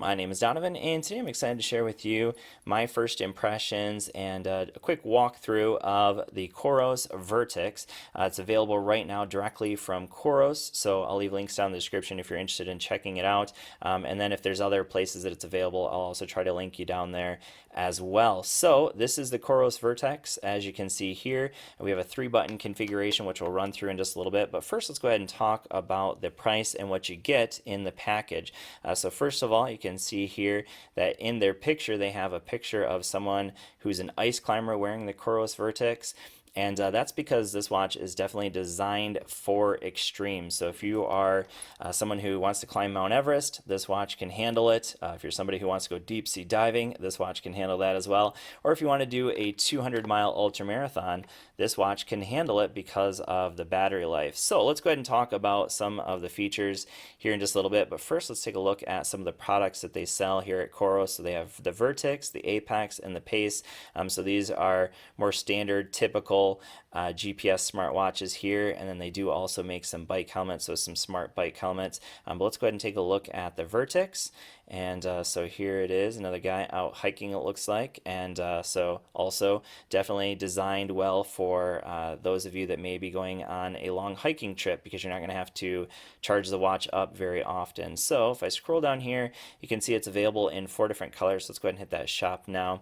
my name is Donovan, and today I'm excited to share with you my first impressions and a quick walkthrough of the Coros Vertix. It's available right now directly from Coros, so I'll leave links down in the description if you're interested in checking it out. And then if there's other places that it's available, I'll also try to link you down there as well. So this is the Coros Vertex. As you can see here, we have a 3-button configuration, which we'll run through in just a little bit. But first, let's go ahead and talk about the price and what you get in the package. So first of all, you can see here that in their picture, they have a picture of someone who's an ice climber wearing the Coros Vertix. And that's because this watch is definitely designed for extreme. So if you are someone who wants to climb Mount Everest, this watch can handle it. If you're somebody who wants to go deep sea diving, this watch can handle that as well. Or if you want to do a 200-mile ultra marathon, this watch can handle it because of the battery life. So let's go ahead and talk about some of the features here in just a little bit. But first, let's take a look at some of the products that they sell here at Coros. So they have the Vertix, the Apex, and the Pace. So these are more standard, typical GPS smartwatches here, and then they do also make some bike helmets, so some smart bike helmets. But let's go ahead and take a look at the Vertix. And so here it is, another guy out hiking, it looks like. And so also definitely designed well for those of you that may be going on a long hiking trip, because you're not going to have to charge the watch up very often. So if I scroll down here, you can see it's available in 4 different colors. Let's go ahead and hit that shop now.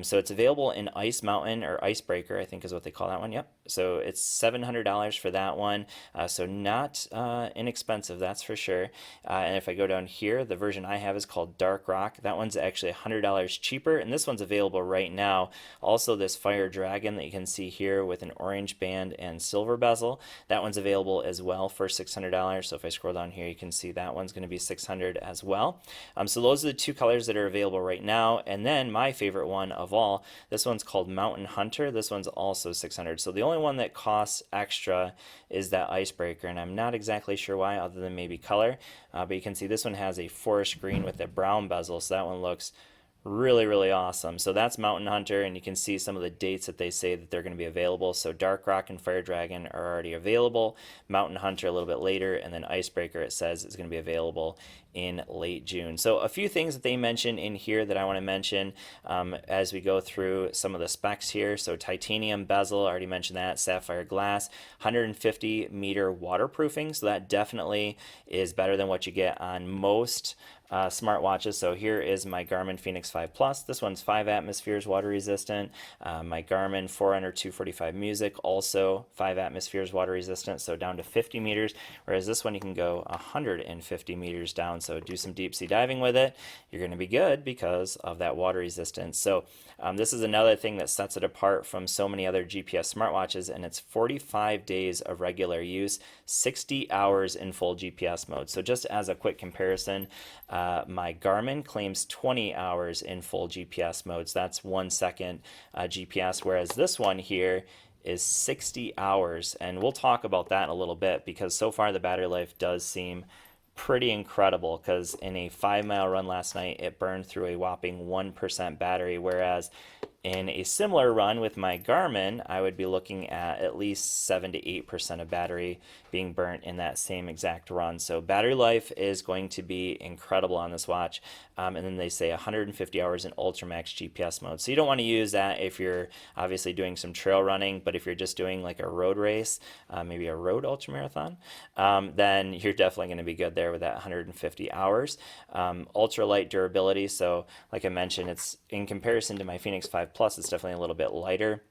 So it's available in Ice Mountain, or Icebreaker, I think is what they call that one. Yep. So it's $700 for that one. So not inexpensive, that's for sure. And if I go down here, the version I have is called Dark Rock. That one's actually $100 cheaper, and this one's available right now. Also, this Fire Dragon that you can see here with an orange band and silver bezel, that one's available as well for $600. So if I scroll down here, you can see that one's going to be $600 as well. So those are the 2 colors that are available right now. And then my favorite one of all, this one's called Mountain Hunter. This one's also $600. So the only one that costs extra is that Icebreaker, and I'm not exactly sure why, other than maybe color. But you can see this one has a forest green with a brown bezel, so that one looks really awesome. So that's Mountain Hunter, and you can see some of the dates that they say that they're going to be available. So Dark Rock and Fire Dragon are already available, Mountain Hunter a little bit later, and then Icebreaker, it says, is going to be available in late June. So a few things that they mention in here that I want to mention as we go through some of the specs here. So titanium bezel, I already mentioned that, sapphire glass, 150 meter waterproofing, so that definitely is better than what you get on most smartwatches. So here is my Garmin Fenix 5 Plus. This one's 5 atmospheres water resistant. My Garmin Forerunner 245 Music, also 5 atmospheres water resistant, so down to 50 meters, whereas this one you can go 150 meters down. So do some deep sea diving with it, you're going to be good because of that water resistance. So this is another thing that sets it apart from so many other GPS smartwatches, and it's 45 days of regular use, 60 hours in full GPS mode. So just as a quick comparison, my Garmin claims 20 hours in full GPS mode, so that's 1 second GPS, whereas this one here is 60 hours, and we'll talk about that in a little bit, because so far the battery life does seem pretty incredible, because in a 5-mile run last night, it burned through a whopping 1% battery, whereas in a similar run with my Garmin, I would be looking at least 7 to 8% of battery being burnt in that same exact run. So battery life is going to be incredible on this watch. And then they say 150 hours in Ultramax GPS mode. So you don't want to use that if you're obviously doing some trail running, but if you're just doing like a road race, maybe a road ultramarathon, then you're definitely going to be good there with that 150 hours. Ultralight durability. So like I mentioned, it's in comparison to my Fenix 5 Plus, it's definitely a little bit lighter.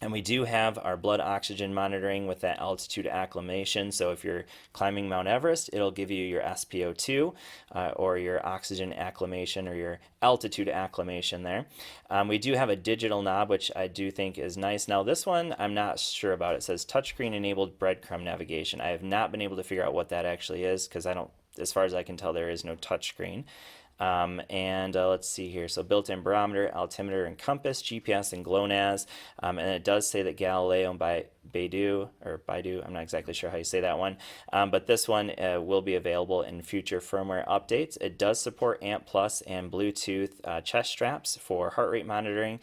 And we do have our blood oxygen monitoring with that altitude acclimation. So if you're climbing Mount Everest, it'll give you your SpO2 or your oxygen acclimation, or your altitude acclimation there. We do have a digital knob, which I do think is nice. Now this one, I'm not sure about. It says touchscreen enabled breadcrumb navigation. I have not been able to figure out what that actually is, because I don't, as far as I can tell, there is no touchscreen. Let's see here. So built-in barometer, altimeter, and compass, GPS, and GLONASS. And it does say that Galileo by Baidu, I'm not exactly sure how you say that one. But this one will be available in future firmware updates. It does support ANT Plus and Bluetooth chest straps for heart rate monitoring.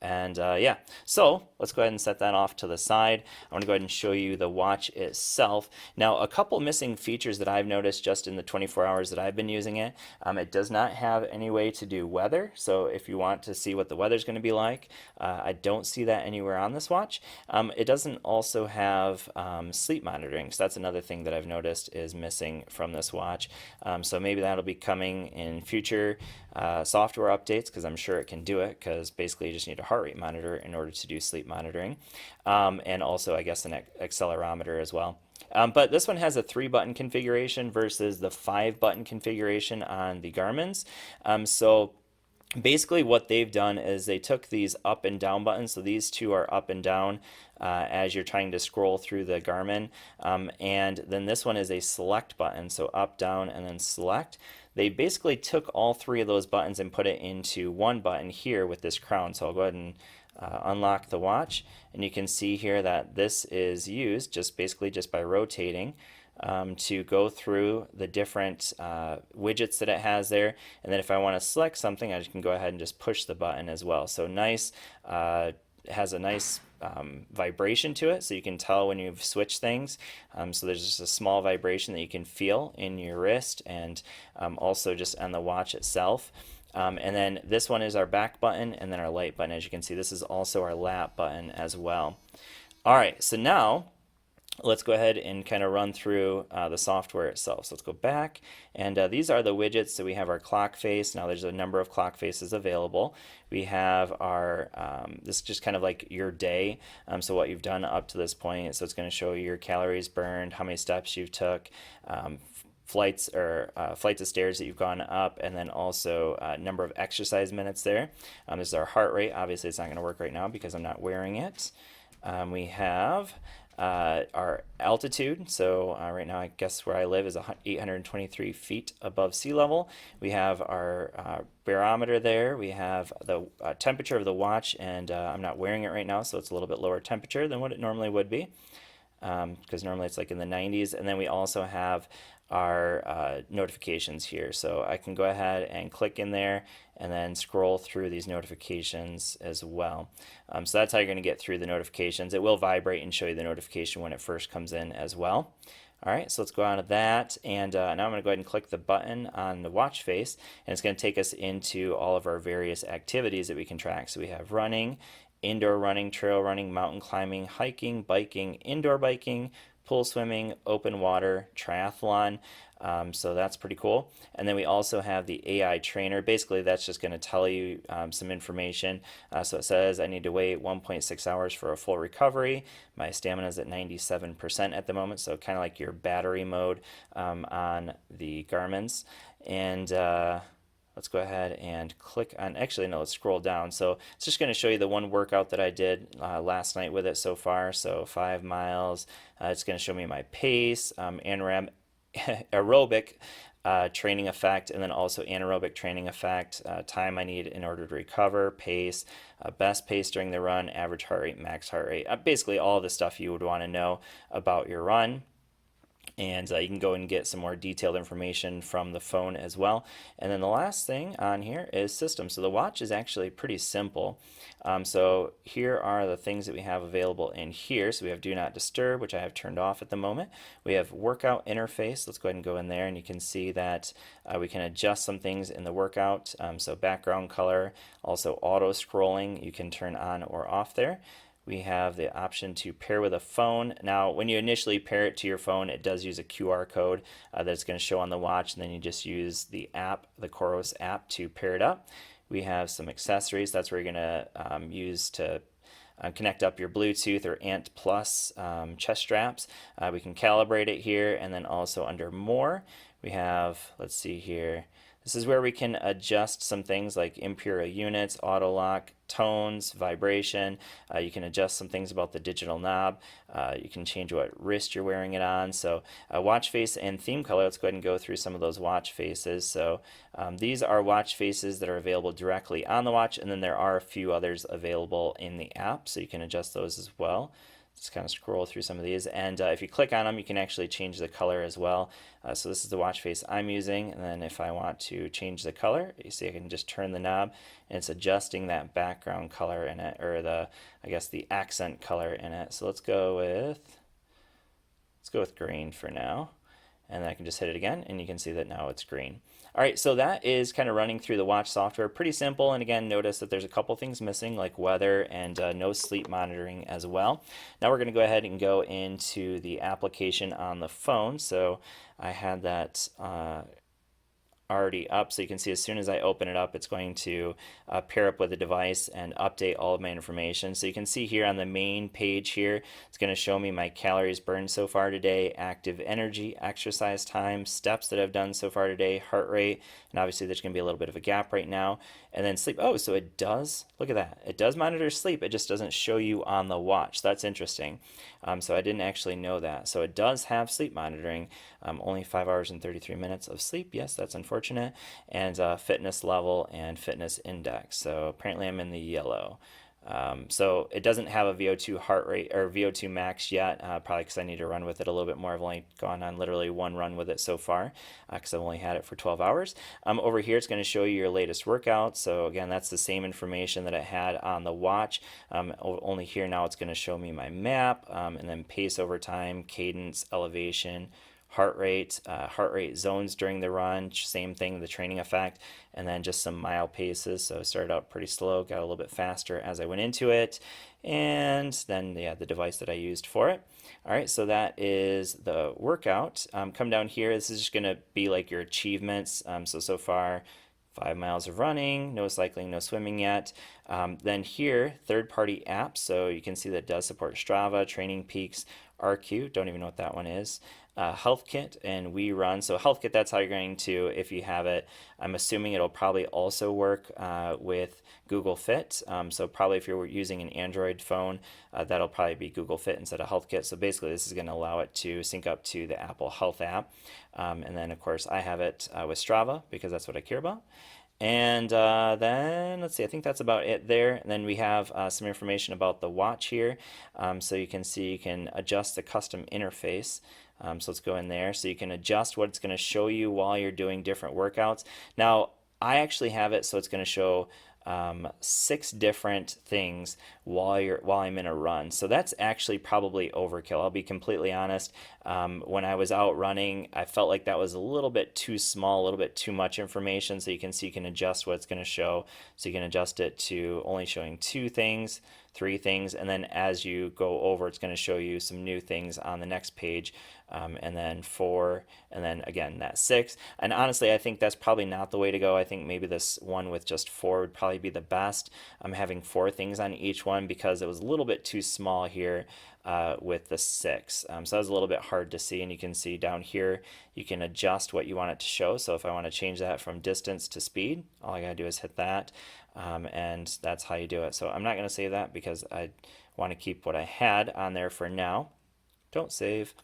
And yeah, so let's go ahead and set that off to the side. I want to go ahead and show you the watch itself. Now, a couple missing features that I've noticed just in the 24 hours that I've been using it. It does not have any way to do weather. So if you want to see what the weather's going to be like, I don't see that anywhere on this watch. It doesn't also have sleep monitoring. So that's another thing that I've noticed is missing from this watch. So maybe that'll be coming in future software updates, because I'm sure it can do it, because basically you just need a heart rate monitor in order to do sleep monitoring. And also, I guess, an accelerometer as well. But this one has a 3-button configuration versus the 5-button configuration on the Garmin's. So basically what they've done is they took these up and down buttons, so these two are up and down as you're trying to scroll through the Garmin, and then this one is a select button, so up, down, and then select. They basically took all 3 of those buttons and put it into one button here with this crown. So I'll go ahead and unlock the watch, and you can see here that this is used just basically just by rotating to go through the different widgets that it has there. And then if I want to select something, I can go ahead and just push the button as well. So nice, has a nice vibration to it, so you can tell when you've switched things. So there's just a small vibration that you can feel in your wrist, and also just on the watch itself. And then this one is our back button, and then our light button. As you can see, this is also our lap button as well. All right, so now let's go ahead and kind of run through the software itself. So let's go back, and these are the widgets. So we have our clock face. Now there's a number of clock faces available. We have our, this is just kind of like your day, so what you've done up to this point. So it's going to show you your calories burned, how many steps you took, flights of stairs that you've gone up, and then also number of exercise minutes there. This is our heart rate. Obviously it's not going to work right now because I'm not wearing it. We have our altitude. So right now, I guess where I live is 823 feet above sea level. We have our barometer there. We have the temperature of the watch, and I'm not wearing it right now, so it's a little bit lower temperature than what it normally would be, because normally it's like in the 90s. And then we also have our notifications here. So I can go ahead and click in there and then scroll through these notifications as well. So that's how you're going to get through the notifications. It will vibrate and show you the notification when it first comes in as well. All right, so let's go on to that, and now I'm going to go ahead and click the button on the watch face, and it's going to take us into all of our various activities that we can track. So we have running, indoor running, trail running, mountain climbing, hiking, biking, indoor biking, pool swimming, open water, triathlon. So that's pretty cool. And then we also have the AI trainer. Basically, that's just going to tell you some information. So it says I need to wait 1.6 hours for a full recovery. My stamina is at 97% at the moment, so kind of like your battery mode on the Garmin's. And let's go ahead and click on, actually, no, let's scroll down. So it's just going to show you the one workout that I did last night with it so far. So 5 miles. It's going to show me my pace, aerobic training effect, and then also anaerobic training effect, time I need in order to recover, pace, best pace during the run, average heart rate, max heart rate. Basically all the stuff you would want to know about your run. And you can go and get some more detailed information from the phone as well. And then the last thing on here is system. So the watch is actually pretty simple. So here are the things that we have available in here. So we have Do Not Disturb, which I have turned off at the moment. We have Workout Interface. Let's go ahead and go in there, and you can see that we can adjust some things in the workout. So background color, also auto scrolling, you can turn on or off there. We have the option to pair with a phone. Now, when you initially pair it to your phone, it does use a QR code that's going to show on the watch, and then you just use the app, the Coros app, to pair it up. We have some accessories. That's where you're going to use to connect up your Bluetooth or Ant Plus chest straps. We can calibrate it here, and then also under More, we have, let's see here, this is where we can adjust some things like Imperial units, auto lock, tones, vibration. You can adjust some things about the digital knob. You can change what wrist you're wearing it on. So watch face and theme color, let's go ahead and go through some of those watch faces. So these are watch faces that are available directly on the watch, and then there are a few others available in the app, so you can adjust those as well. Just kind of scroll through some of these, and if you click on them, you can actually change the color as well. So this is the watch face I'm using, and then if I want to change the color, you see I can just turn the knob, and it's adjusting that background color in it, or I guess the accent color in it. So let's go with green for now, and then I can just hit it again, and you can see that now it's green. All right, so that is kind of running through the watch software. Pretty simple, and again, notice that there's a couple things missing, like weather and no sleep monitoring as well. Now we're going to go ahead and go into the application on the phone. So I had that already up, so you can see as soon as I open it up, it's going to pair up with the device and update all of my information. So you can see here on the main page here, it's going to show me my calories burned so far today, active energy, exercise time, steps that I've done so far today, heart rate, and obviously there's going to be a little bit of a gap right now, and then sleep. Oh, so it does, look at that, it does monitor sleep, it just doesn't show you on the watch. That's interesting. So I didn't actually know that. So it does have sleep monitoring, only 5 hours and 33 minutes of sleep. Yes, that's unfortunate. And fitness level and fitness index. So apparently I'm in the yellow. So it doesn't have a VO2 heart rate or VO2 max yet, probably because I need to run with it a little bit more. I've only gone on literally one run with it so far because I've only had it for 12 hours. Over here it's going to show you your latest workout. So again, that's the same information that it had on the watch. Only here now it's going to show me my map, and then pace over time, cadence, elevation, heart rate zones during the run, same thing, the training effect, and then just some mile paces. So I started out pretty slow, got a little bit faster as I went into it, and then the device that I used for it. All right, so that is the workout. Come down here, this is just gonna be like your achievements. So far, 5 miles of running, no cycling, no swimming yet. Then here, third-party apps. So you can see that it does support Strava, Training Peaks, RQ, don't even know what that one is. Health Kit and We Run. So Health Kit, that's how you're going to, if you have it, I'm assuming it'll probably also work with Google Fit. So probably if you're using an Android phone, that'll probably be Google Fit instead of Health Kit. So basically this is going to allow it to sync up to the Apple Health app. And then of course I have it with Strava because that's what I care about. And then let's see, I think that's about it there. And then we have some information about the watch here. So you can see you can adjust the custom interface. So let's go in there. So you can adjust what it's going to show you while you're doing different workouts. Now, I actually have it so it's going to show 6 different things while I'm in a run. So that's actually probably overkill. I'll be completely honest. When I was out running, I felt like that was a little bit too small, a little bit too much information. So you can see you can adjust what it's going to show. So you can adjust it to only showing 2 things, 3 things, and then as you go over, it's going to show you some new things on the next page, and then 4, and then again that 6. And honestly, I think that's probably not the way to go. I think maybe this one with just 4 would probably be the best. I'm having 4 things on each one because it was a little bit too small here with the 6. So that was a little bit hard to see, and you can see down here you can adjust what you want it to show. So if I want to change that from distance to speed, all I gotta do is hit that, and that's how you do it. So I'm not going to save that because I want to keep what I had on there for now. Don't save.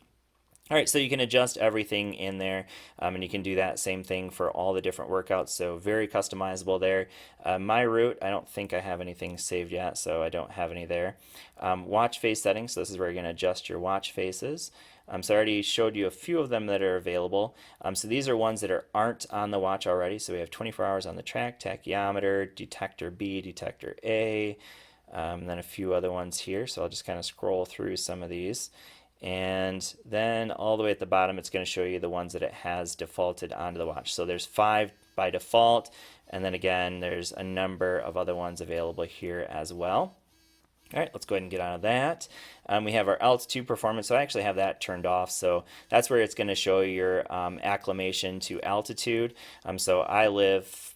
All right, so you can adjust everything in there, and you can do that same thing for all the different workouts, so very customizable there. My route, I don't think I have anything saved yet, so I don't have any there. Watch face settings, so this is where you're going to adjust your watch faces. So I already showed you a few of them that are available. So these are ones that aren't on the watch already, so we have 24 hours on the track, tachyometer, detector B, detector A, and then a few other ones here, so I'll just kind of scroll through some of these. And then all the way at the bottom, it's going to show you the ones that it has defaulted onto the watch. So there's 5 by default, and then again, there's a number of other ones available here as well. All right, let's go ahead and get out of that. We have our altitude performance, so I actually have that turned off. So that's where it's going to show your acclimation to altitude. So I live,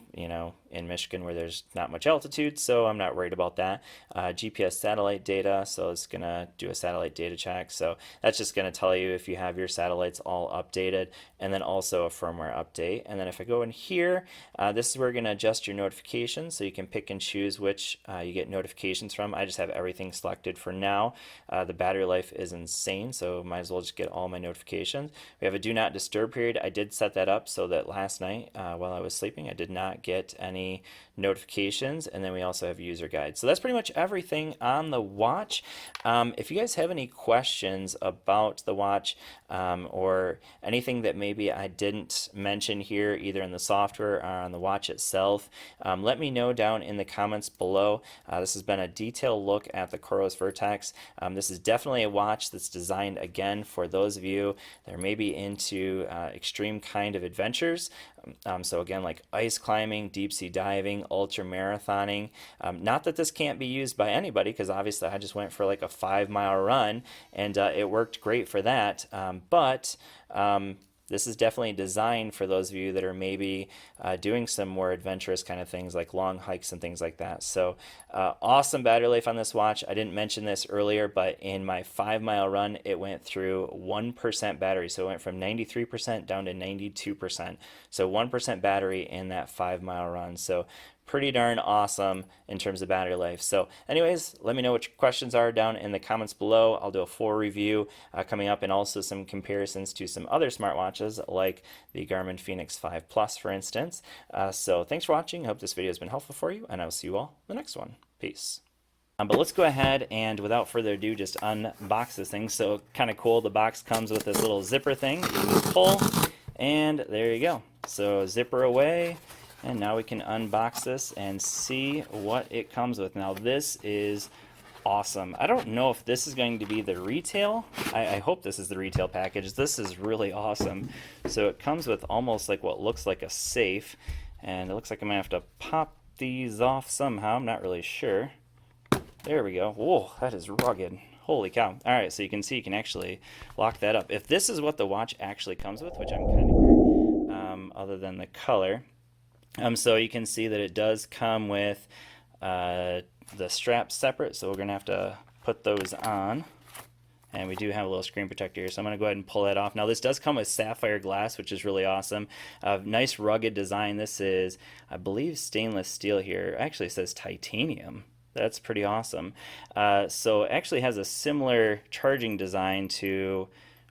in Michigan where there's not much altitude, so I'm not worried about that. GPS satellite data, so it's going to do a satellite data check. So that's just going to tell you if you have your satellites all updated, and then also a firmware update. And then if I go in here, this is where you're going to adjust your notifications, so you can pick and choose which you get notifications from. I just have everything everything selected for now. The battery life is insane, so might as well just get all my notifications. We have a do not disturb period. I did set that up so that last night while I was sleeping I did not get any notifications, and then we also have user guide. So that's pretty much everything on the watch. If you guys have any questions about the watch or anything that maybe I didn't mention here either in the software or on the watch itself, let me know down in the comments below. This has been a detailed look at the Coros Vertix. This is definitely a watch that's designed again for those of you that are maybe into extreme kind of adventures. So again, like ice climbing, deep sea diving, ultra marathoning. Not that this can't be used by anybody, because obviously I just went for like a 5-mile run and it worked great for that. But this is definitely designed for those of you that are maybe doing some more adventurous kind of things like long hikes and things like that. So awesome battery life on this watch. I didn't mention this earlier, but in my 5-mile run, it went through 1% battery. So it went from 93% down to 92%. So 1% battery in that 5-mile run. So pretty darn awesome in terms of battery life. So anyways, let me know what your questions are down in the comments below. I'll do a full review coming up, and also some comparisons to some other smartwatches like the Garmin Fenix 5 Plus, for instance. So thanks for watching. I hope this video has been helpful for you, and I will see you all in the next one. Peace. But let's go ahead and without further ado just unbox this thing. So kind of cool, the box comes with this little zipper thing that you can just pull, and there you go. So zipper away. And now we can unbox this and see what it comes with. Now this is awesome. I don't know if this is going to be the retail. I hope this is the retail package. This is really awesome. So it comes with almost like what looks like a safe. And it looks like I'm going to have to pop these off somehow. I'm not really sure. There we go. Whoa, that is rugged. Holy cow. Alright, so you can see you can actually lock that up. If this is what the watch actually comes with, which I'm kind of other than the color. So you can see that it does come with the straps separate, so we're going to have to put those on. And we do have a little screen protector here, so I'm going to go ahead and pull that off. Now this does come with sapphire glass, which is really awesome. Nice rugged design. This is, I believe, stainless steel here. Actually it says titanium. That's pretty awesome. So it actually has a similar charging design to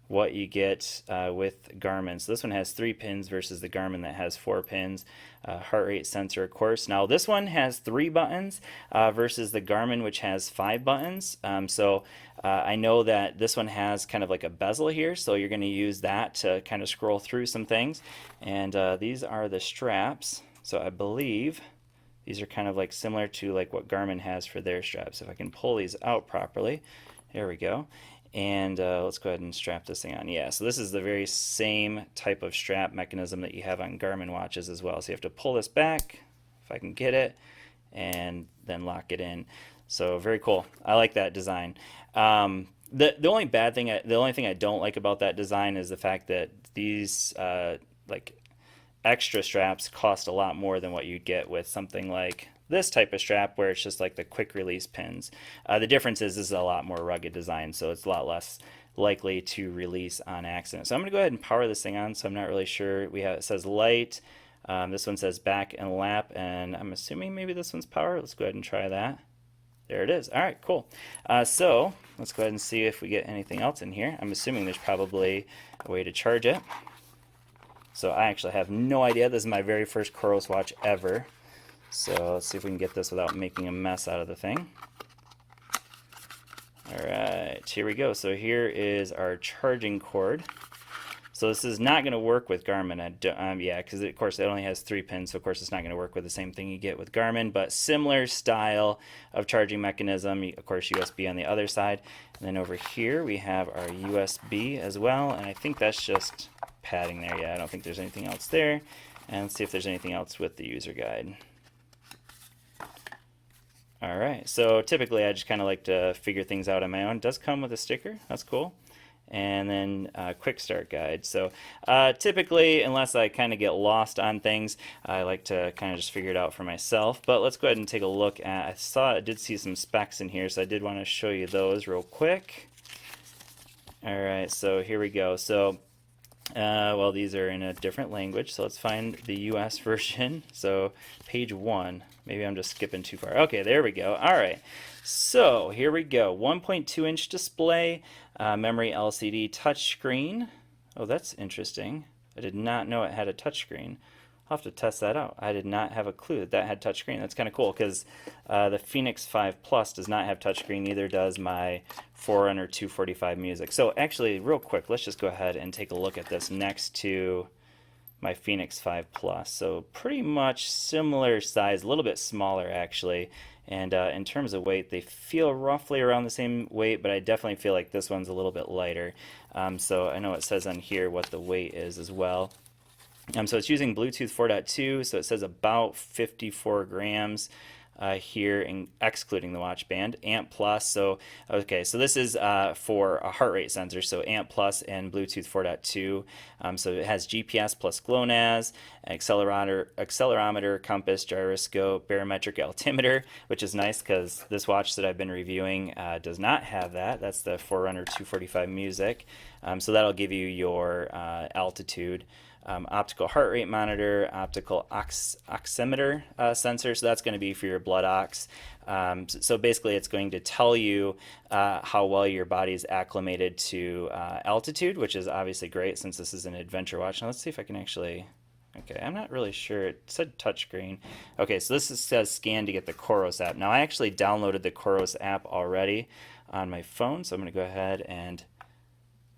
what you get with Garmin. So this one has 3 pins versus the Garmin that has 4 pins. Heart rate sensor, of course. Now this one has 3 buttons versus the Garmin, which has 5 buttons. I know that this one has kind of like a bezel here, so you're going to use that to kind of scroll through some things. And these are the straps. So I believe these are kind of like similar to like what Garmin has for their straps. If I can pull these out properly, there we go. And let's go ahead and strap this thing on. Yeah, so this is the very same type of strap mechanism that you have on Garmin watches as well. So you have to pull this back, if I can get it, and then lock it in. So very cool. I like that design. The only thing I don't like about that design is the fact that these like extra straps cost a lot more than what you'd get with something like this type of strap, where it's just like the quick release pins. The difference is this is a lot more rugged design, so it's a lot less likely to release on accident. So I'm going to go ahead and power this thing on. So I'm not really sure. It says light. This one says back and lap, and I'm assuming maybe this one's power. Let's go ahead and try that. There it is. All right, cool. So let's go ahead and see if we get anything else in here. I'm assuming there's probably a way to charge it. So I actually have no idea. This is my very first Coros watch ever. So let's see if we can get this without making a mess out of the thing. Alright, here we go. So here is our charging cord. So this is not going to work with Garmin. Yeah, because of course it only has 3 pins, so of course it's not going to work with the same thing you get with Garmin, but similar style of charging mechanism. Of course USB on the other side. And then over here we have our USB as well, and I think that's just padding there. Yeah, I don't think there's anything else there. And let's see if there's anything else with the user guide. Alright, so typically I just kind of like to figure things out on my own. It does come with a sticker, that's cool. And then quick start guide. So typically, unless I kind of get lost on things, I like to kind of just figure it out for myself. But let's go ahead and take a look at, I did see some specs in here, so I did want to show you those real quick. Alright, so here we go. So Well, these are in a different language, so let's find the US version. So page 1. Maybe I'm just skipping too far. Okay, there we go. All right. So here we go. 1.2-inch display, memory LCD touchscreen. Oh, that's interesting. I did not know it had a touchscreen. I'll have to test that out. I did not have a clue that that had touchscreen. That's kind of cool because the Phoenix 5 Plus does not have touchscreen, neither does my Forerunner 245 Music. So actually, real quick, let's just go ahead and take a look at this next to my Phoenix 5 Plus. So pretty much similar size, a little bit smaller actually. And in terms of weight, they feel roughly around the same weight, but I definitely feel like this one's a little bit lighter. So I know it says on here what the weight is as well. So it's using Bluetooth 4.2, so it says about 54 grams here, excluding the watch band. Amp Plus, so okay, so this is for a heart rate sensor, so Amp Plus and Bluetooth 4.2. So it has GPS plus GLONASS, accelerometer, compass, gyroscope, barometric altimeter, which is nice because this watch that I've been reviewing does not have that. That's the Forerunner 245 Music. So that'll give you your altitude. Optical heart rate monitor, optical oximeter sensor, so that's going to be for your blood ox. So basically it's going to tell you how well your body's acclimated to altitude, which is obviously great since this is an adventure watch. Now let's see if I can actually, okay, I'm not really sure. It said touchscreen. Okay, so this says scan to get the Coros app. Now I actually downloaded the Coros app already on my phone, so I'm going to go ahead and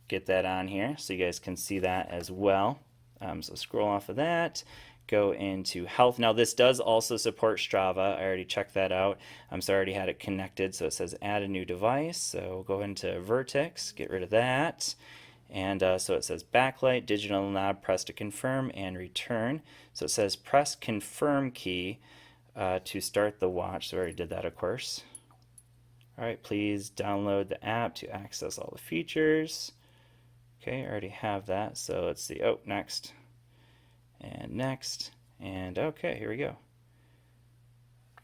get that on here so you guys can see that as well. So scroll off of that, go into health. Now this does also support Strava. I already checked that out. So I already had it connected. So it says add a new device. So we'll go into Vertix, get rid of that. And so it says backlight, digital knob, press to confirm and return. So it says press confirm key to start the watch. So I already did that, of course. All right, please download the app to access all the features. Okay, I already have that, so let's see. Oh, next, and okay, here we go.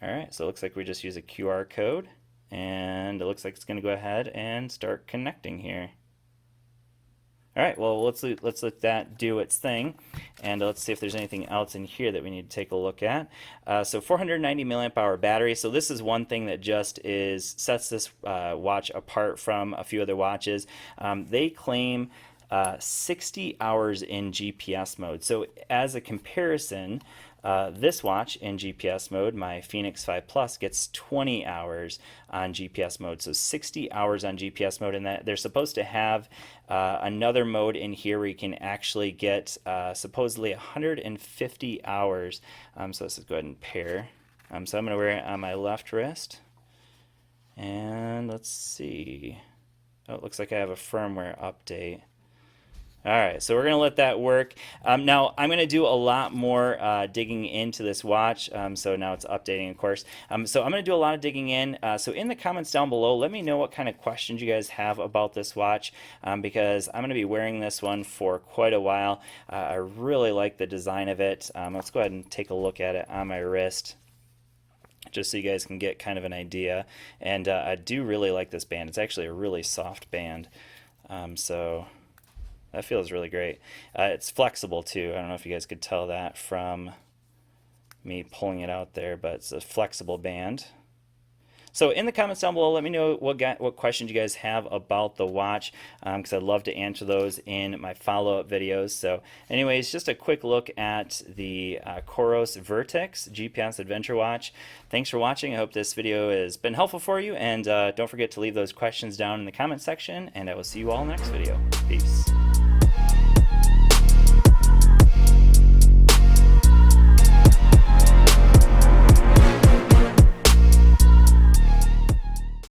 All right, so it looks like we just use a QR code, and it looks like it's going to go ahead and start connecting here. All right, well, let's let that do its thing, and let's see if there's anything else in here that we need to take a look at. So 490 milliamp hour battery. So this is one thing that just sets this watch apart from a few other watches. They claim 60 hours in GPS mode. So as a comparison, this watch in GPS mode, my Phoenix 5 Plus, gets 20 hours on GPS mode. So 60 hours on GPS mode, and that they're supposed to have another mode in here where you can actually get supposedly 150 hours. So let's just go ahead and pair. So I'm going to wear it on my left wrist. And let's see. Oh, it looks like I have a firmware update. All right, so we're going to let that work. Now, I'm going to do a lot more digging into this watch. So now it's updating, of course. So I'm going to do a lot of digging in. So in the comments down below, let me know what kind of questions you guys have about this watch, because I'm going to be wearing this one for quite a while. I really like the design of it. Let's go ahead and take a look at it on my wrist, just so you guys can get kind of an idea. And I do really like this band. It's actually a really soft band. So that feels really great. It's flexible too. I don't know if you guys could tell that from me pulling it out there, but it's a flexible band. So in the comments down below, let me know what questions you guys have about the watch, because I'd love to answer those in my follow-up videos. So anyways, just a quick look at the Coros Vertix GPS Adventure Watch. Thanks for watching. I hope this video has been helpful for you, and don't forget to leave those questions down in the comment section, and I will see you all next video. Peace.